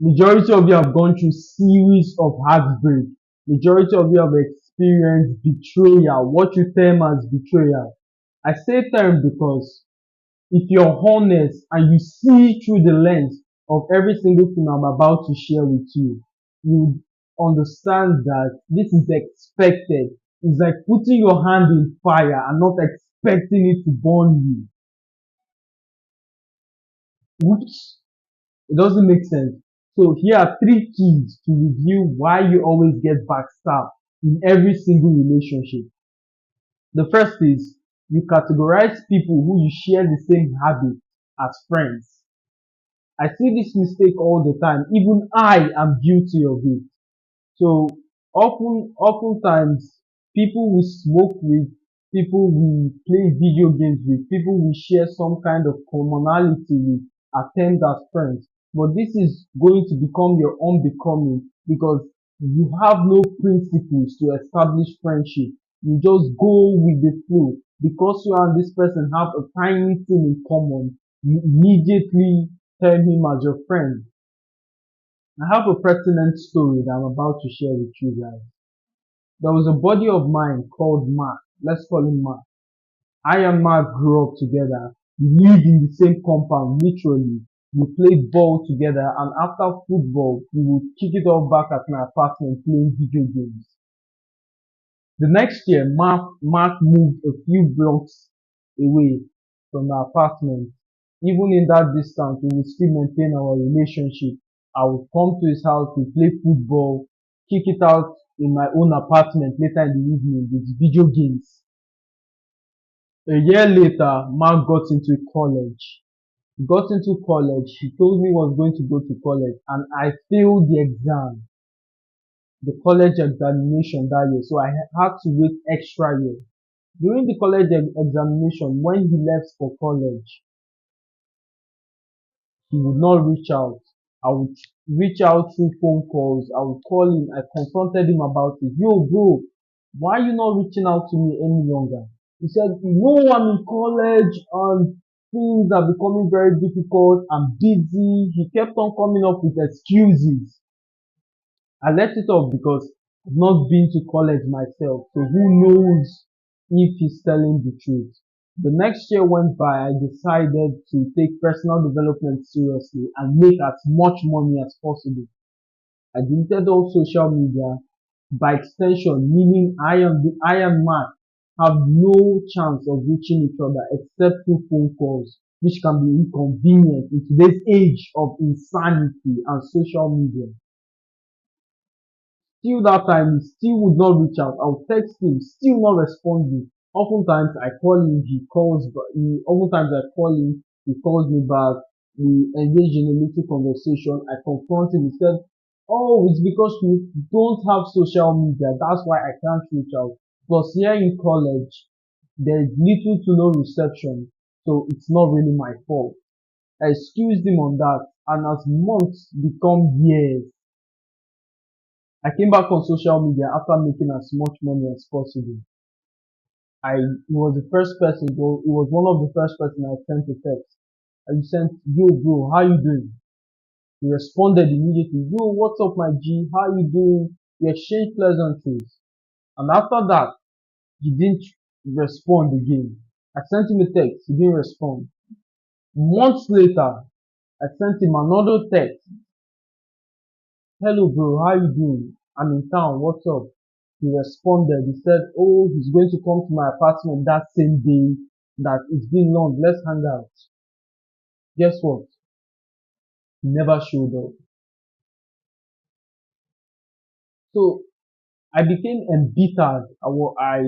Majority of you have gone through series of heartbreak. Majority of you have experienced betrayal, what you term as betrayal. I say term because if you're honest and you see through the lens of every single thing I'm about to share with you, you understand that this is expected. It's like putting your hand in fire and not expecting it to burn you. Whoops, it doesn't make sense. So here are three keys to review why you always get backstabbed in every single relationship. The first is you categorize people who you share the same habits as friends. I see this mistake all the time. Even I am guilty of it. So oftentimes people we smoke with, people we play video games with, people we share some kind of commonality with, attend as friends. But this is going to become your unbecoming because you have no principles to establish friendship. You just go with the flow. Because you and this person have a tiny thing in common, you immediately tell him as your friend. I have a pertinent story that I'm about to share with you guys. There was a buddy of mine called Mark. Let's call him Mark. I and Mark grew up together. We lived in the same compound, literally. We played ball together, and after football, we would kick it off back at my apartment playing video games. The next year, Mark moved a few blocks away from the apartment. Even in that distance, we would still maintain our relationship. I would come to his house, we play football, kick it out in my own apartment later in the evening with video games. A year later, Mark got into college. He got into college. He told me he was going to go to college, and I failed the exam, the college examination that year. So I had to wait extra year. During the college examination, when he left for college, he would not reach out. I would reach out through phone calls. I would call him. I confronted him about it. Yo, bro, why are you not reaching out to me any longer? He said, you know, I'm in college and things are becoming very difficult. I'm busy. He kept on coming up with excuses. I let it off because I've not been to college myself. So who knows if he's telling the truth. The next year went by, I decided to take personal development seriously and make as much money as possible. I deleted all social media. By extension, meaning I and Mark have no chance of reaching each other except through phone calls, which can be inconvenient in today's age of insanity and social media. Still that time, he still would not reach out. I'll text him, still not responding. Oftentimes I call him, he calls, but oftentimes I call him, he calls me back. We engage in a little conversation. I confront him. He said, "Oh, it's because you don't have social media. That's why I can't reach out. Plus, here in college, there's little to no reception, so it's not really my fault." I excused him on that, and as months become years, I came back on social media after making as much money as possible. He was the first person, bro. He was one of the first person I sent a text. I sent, yo, bro, how you doing? He responded immediately, yo, what's up, my G? How you doing? We exchanged pleasantries. And after that, he didn't respond again. I sent him a text. He didn't respond. Months later, I sent him another text. Hello, bro, how you doing? I'm in town. What's up? He responded. He said, oh, he's going to come to my apartment that same day, that it's been long. Let's hang out. Guess what? He never showed up. So I became embittered. I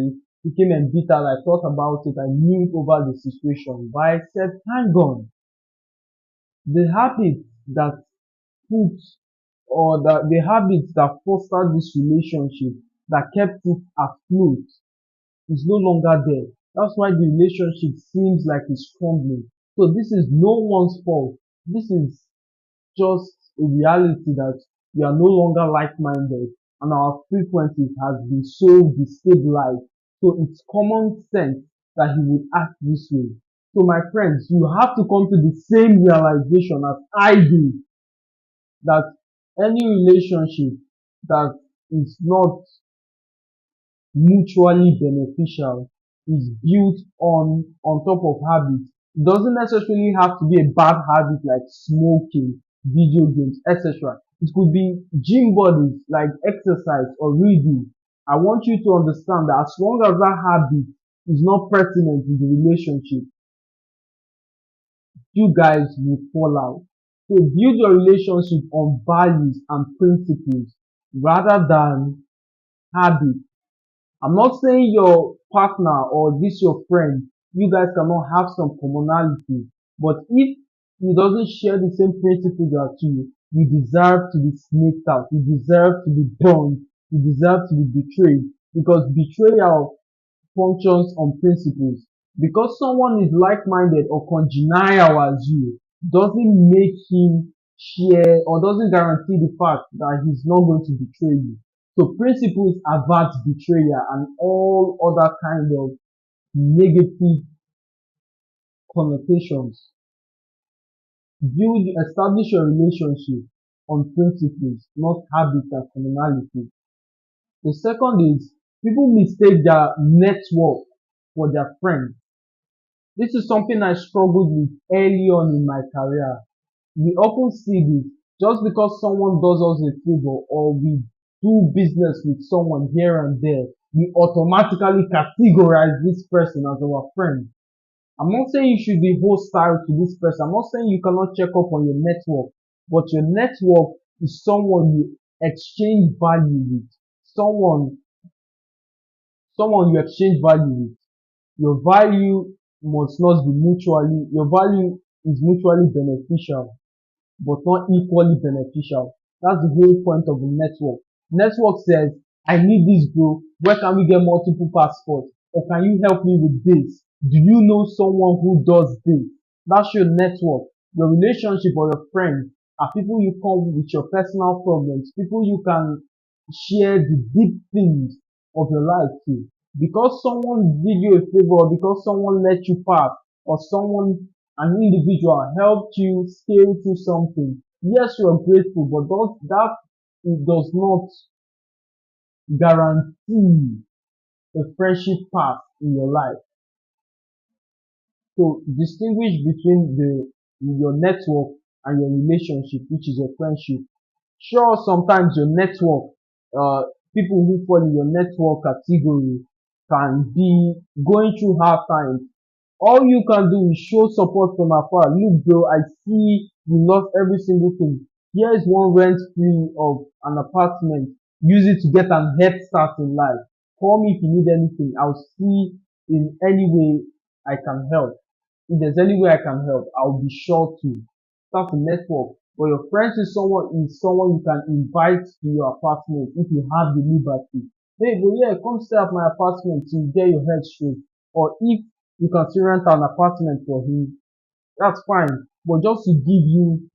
became embittered. I thought about it. I mused over the situation. But I said, hang on. The habits that put the habits that fostered this relationship, that kept it afloat, is no longer there. That's why the relationship seems like it's crumbling. So this is no one's fault. This is just a reality that we are no longer like-minded and our frequencies has been so destabilized. So it's common sense that he would act this way. So my friends, you have to come to the same realization as I did, that Any relationship that is not mutually beneficial is built on top of habits. It doesn't necessarily have to be a bad habit like smoking, video games, etc. It could be gym bodies like exercise or reading. I want you to understand that as long as that habit is not pertinent in the relationship, you guys will fall out. So build your relationship on values and principles rather than habits. I'm not saying your partner or this your friend, you guys cannot have some commonality, but if he doesn't share the same principles as you deserve to be snaked out, you deserve to be burned, you deserve to be betrayed, because betrayal functions on principles. Because someone is like-minded or congenial as you doesn't make him share or doesn't guarantee the fact that he's not going to betray you. So principles avert betrayal and all other kind of negative connotations. Establish your relationship on principles, not habits and commonality. The second is people mistake their network for their friend. This is something I struggled with early on in my career. We often see this just because someone does us a favor or we do business with someone here and there, we automatically categorize this person as our friend. I'm not saying you should be hostile to this person. I'm not saying you cannot check up on your network, but your network is someone you exchange value with, someone, someone you exchange value with. Your value must not be mutually, your value is mutually beneficial but not equally beneficial. That's the whole point of a network. Network says, I need this bro, where can we get multiple passports? Or can you help me with this? Do you know someone who does this? That's your network. Your relationship or your friends are people you come with your personal problems, people you can share the deep things of your life to. Because someone did you a favor, or because someone let you pass, or someone, an individual helped you scale through something, yes, you are grateful, but that it does not guarantee a friendship path in your life. So distinguish between your network and your relationship, which is your friendship. Sure, sometimes your network, uh, people who fall in your network category can be going through hard times. All you can do is show support from afar. Look, bro, I see you lost every single thing. Here is one rent free of an apartment. Use it to get an head start in life. Call me if you need anything. I'll see in any way I can help. If there's any way I can help, I'll be sure to. Start a network. But your friends is someone you can invite to your apartment if you have the liberty. Hey, but yeah, come stay at my apartment to get your head straight. Or if you can still rent an apartment for him, that's fine. But just to give you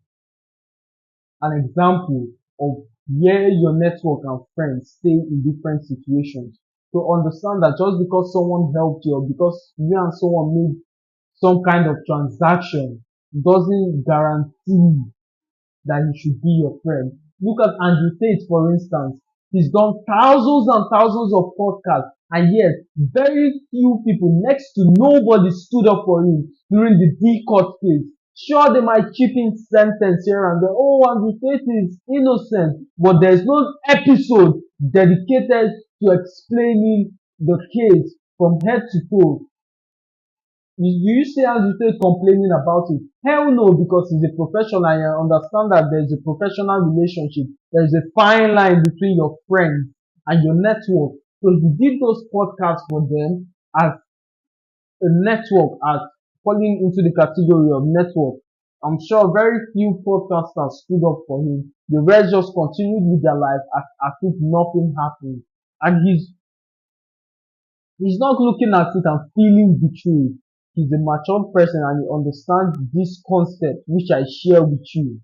an example of where your network and friends stay in different situations. To understand that just because someone helped you or because you and someone made some kind of transaction doesn't guarantee that he should be your friend. Look at Andrew Tate, for instance. He's done thousands and thousands of podcasts, and yet very few people, next to nobody, stood up for him during the D court case. Sure, they might chip in sentence here and there. Oh, Andrew Tate is innocent, but there's no episode dedicated to explaining the case from head to toe. You say Andrew Tate complaining about it? Hell no, because he's a professional and I understand that there's a professional relationship. There's a fine line between your friends and your network. So he did those podcasts for them as a network, as falling into the category of network. I'm sure very few podcasters stood up for him. The rest just continued with their life as if nothing happened. And he's not looking at it and feeling betrayed. He's a mature person and he understands this concept which I share with you.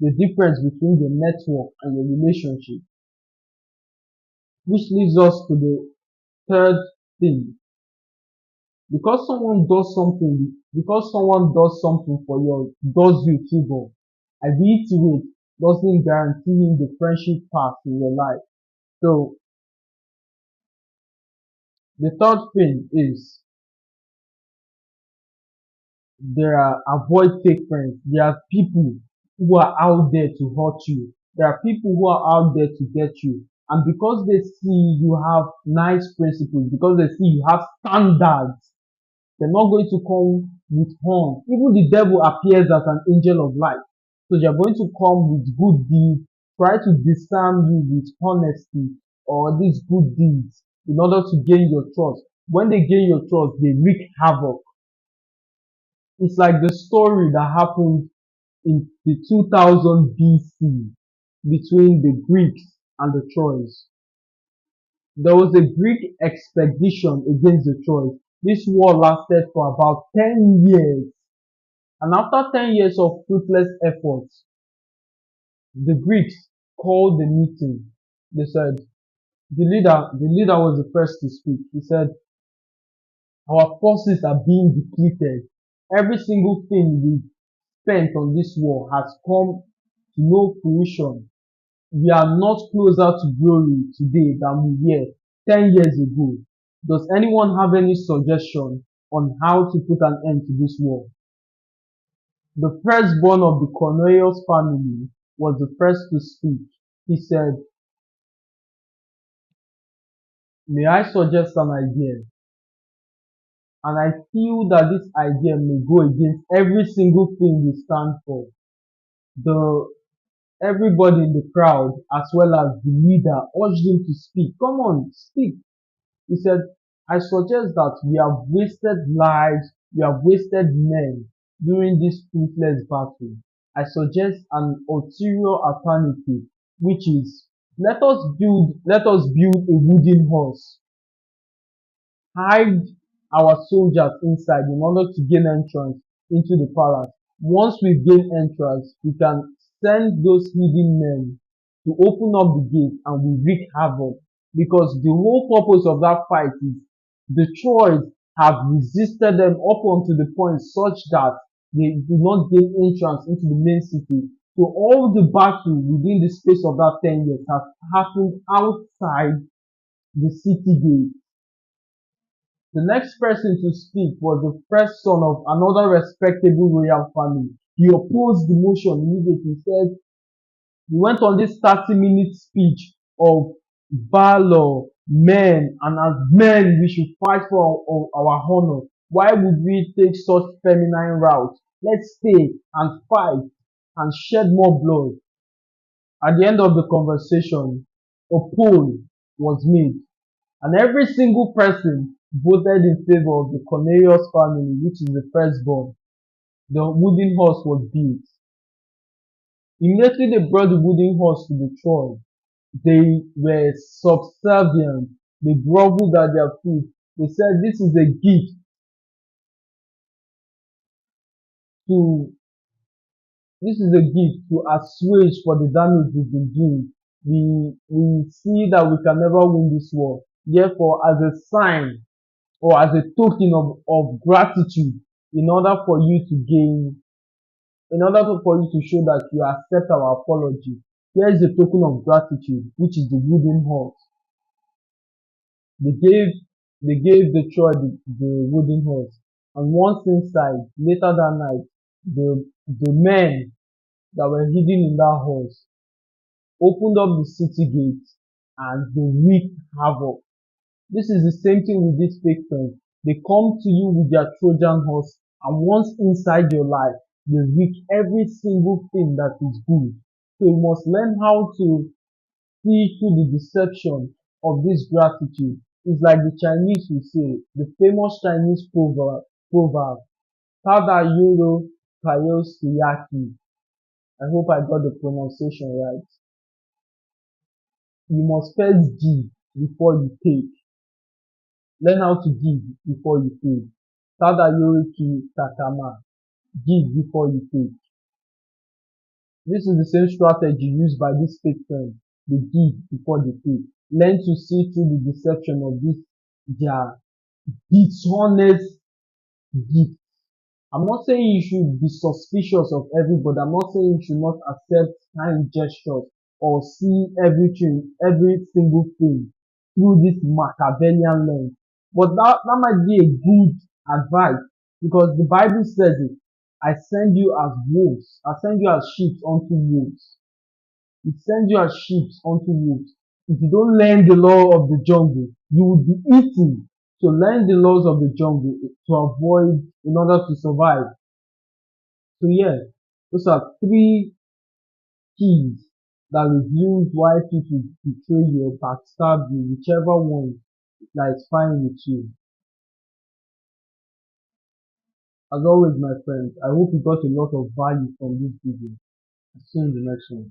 The difference between your network and your relationship. Which leads us to the third thing. Because someone does something for you, does you a favor. I reiterate, doesn't guarantee him the friendship path in your life. So the third thing is there are avoid fake friends. There are people who are out there to hurt you. There are people who are out there to get you. And because they see you have nice principles, because they see you have standards, they're not going to come with horn. Even the devil appears as an angel of light. So they're going to come with good deeds, try to disarm you with honesty or these good deeds in order to gain your trust. When they gain your trust, they wreak havoc. It's like the story that happened in the 2000 BC between the Greeks and the Troys. There was a Greek expedition against the Troys. This war lasted for about 10 years. And after 10 years of fruitless efforts, the Greeks called the meeting. They said, the leader was the first to speak. He said, our forces are being depleted. Every single thing we spent on this war has come to no fruition. We are not closer to glory today than we were 10 years ago. Does anyone have any suggestion on how to put an end to this war? The firstborn of the Cornelius family was the first to speak. He said, may I suggest an idea? And I feel that this idea may go against every single thing we stand for. The Everybody in the crowd, as well as the leader, urged him to speak. Come on, speak. He said, I suggest that we have wasted lives, we have wasted men during this fruitless battle. I suggest an ulterior alternative, which is let us build a wooden horse, hide our soldiers inside in order to gain entrance into the palace. Once we gain entrance, we can send those hidden men to open up the gate and we wreak havoc. Because the whole purpose of that fight is the Troys have resisted them up unto the point such that they do not gain entrance into the main city. So all the battle within the space of that 10 years has happened outside the city gate. The next person to speak was the first son of another respectable royal family. He opposed the motion immediately. He said, he went on this 30-minute speech of valor, men, and as men we should fight for our honor. Why would we take such feminine route? Let's stay and fight and shed more blood. At the end of the conversation, a poll was made and every single person voted in favor of the Cornelius family, which is the firstborn. The wooden horse was built. Immediately they brought the wooden horse to the throne. They were subservient. They groveled at their feet. They said, this is a gift to this is a gift to assuage for the damage we've been doing. We see that we can never win this war. Therefore, as a sign or as a token of gratitude, in order for you to gain, in order for you to show that you accept our apology, here is a token of gratitude, which is the wooden horse. They gave they gave the Troy the wooden horse, and once inside, later that night, the men that were hidden in that horse opened up the city gates and they wreaked havoc. This is the same thing with these fake friends. They come to you with their Trojan horse, and once inside your life, they wreak every single thing that is good. So you must learn how to see through the deception of this gratitude. It's like the Chinese will say, the famous Chinese proverb, Tada Yoro Kayo Suyaki. I hope I got the pronunciation right. You must first give before you take. Learn how to give before you take. Tada Yoro Ki Takama. Give before you take. This is the same strategy used by this fake friend. They give before they take. Learn to see through the deception of this their dishonest gift. I'm not saying you should be suspicious of everybody. I'm not saying you should not accept kind gestures or see everything, every single thing through this Machiavellian lens. But that might be a good advice because the Bible says it. I send you as wolves. I send you as sheep unto wolves. It sends you as sheep unto wolves. If you don't learn the law of the jungle, you will be eaten. So learn the laws of the jungle to avoid, in order to survive. So yeah, those are three keys that reveals why people betray you or backstab you, whichever one that is fine with you. As always, my friends, I hope you got a lot of value from this video. See you in the next one.